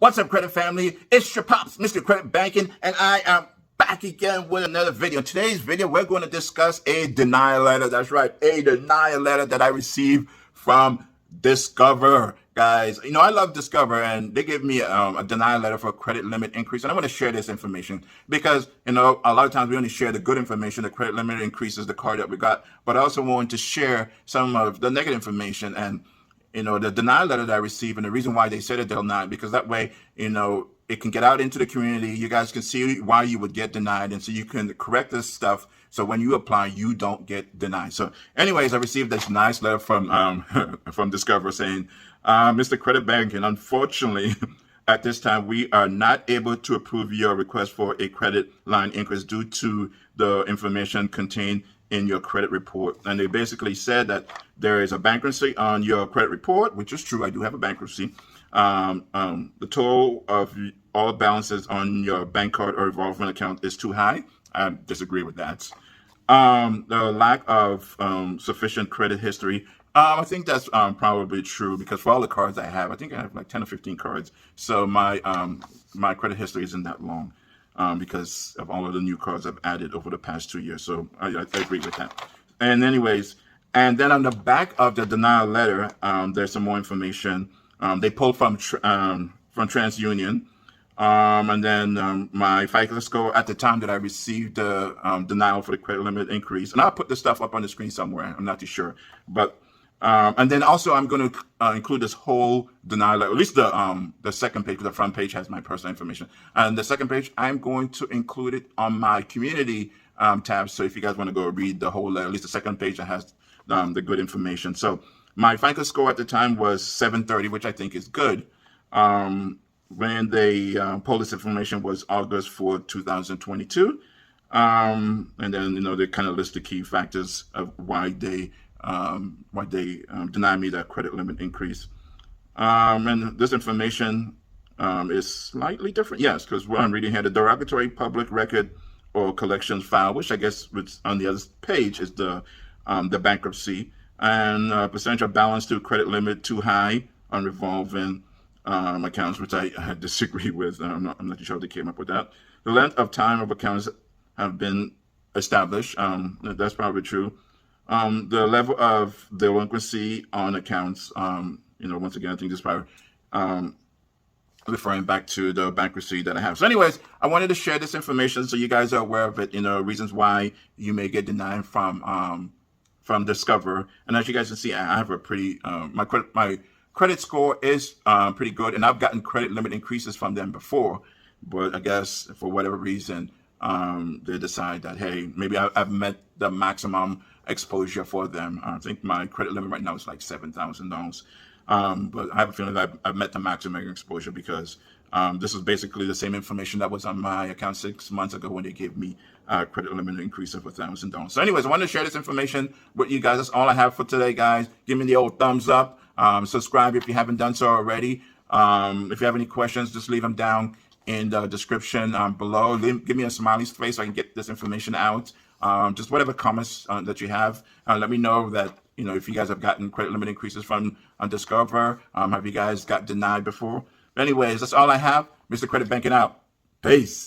What's up, credit family? It's your pops, Mr. Credit Banking, and I am back again with another video. In today's video, we're going to discuss a denial letter. That's right, a denial letter that I received from Discover. Guys, you know, I love Discover, and they gave me a denial letter for a credit limit increase. And I want to share this information because, you know, a lot of times we only share the good information, the credit limit increases, the card that we got, but I also want to share some of the negative information. And you know, the denial letter that I received, and the reason why they said it denied, because that way, you know, it can get out into the community. You guys can see why you would get denied, and so you can correct this stuff. So when you apply, you don't get denied. So, anyways, I received this nice letter from from Discover saying, "Mr. Credit Banking, unfortunately, at this time, we are not able to approve your request for a credit line increase due to the information contained in your credit report." And they basically said that there is a bankruptcy on your credit report, which is true. I do have a bankruptcy. The total of all balances on your bank card or revolving account is too high. I disagree with that. The lack of sufficient credit history. I think that's probably true, because for all the cards I have, I think I have like 10 or 15 cards. So my my credit history isn't that long. Because of all of the new cards I've added over the past 2 years. So I agree with that. And anyways, and then on the back of the denial letter, there's some more information. They pulled from TransUnion. And then my FICO score at the time that I received the denial for the credit limit increase. And I'll put this stuff up on the screen somewhere. I'm not too sure. But and then also I'm going to include this whole denial letter, at least the second page, because the front page has my personal information. And the second page, I'm going to include it on my community tab. So if you guys want to go read the whole letter, at least the second page that has the good information. So my FICO score at the time was 730, which I think is good. When they pulled this information was August 4, 2022. And then, you know, they kind of list the key factors of why they deny me that credit limit increase. And this information is slightly different. Yes, because what I'm reading here, the derogatory public record or collections file, which I guess on the other page is the bankruptcy, and percentage of balance to credit limit too high on revolving accounts, which I disagree with. I'm not too sure they came up with that. The length of time of accounts have been established. That's probably true. The level of delinquency on accounts, you know, once again, I think this is probably referring back to the bankruptcy that I have. So anyways, I wanted to share this information so you guys are aware of it, you know, reasons why you may get denied from Discover. And as you guys can see, I have a pretty, my credit score is pretty good, and I've gotten credit limit increases from them before, but I guess for whatever reason, they decide that, hey, maybe I've met the maximum exposure for them. I think my credit limit right now is like $7,000. But I have a feeling that I've met the maximum exposure, because this is basically the same information that was on my account 6 months ago when they gave me a credit limit increase of $1,000. So anyways, I wanted to share this information with you guys. That's all I have for today, guys. Give me the old thumbs up. Subscribe if you haven't done so already. If you have any questions, just leave them down in the description below. Give me a smiley face so I can get this information out. Just whatever comments that you have, let me know that, you know, if you guys have gotten credit limit increases from Discover. Have you guys got denied before? Anyways, that's all I have. Mr. Credit Banking out. Peace.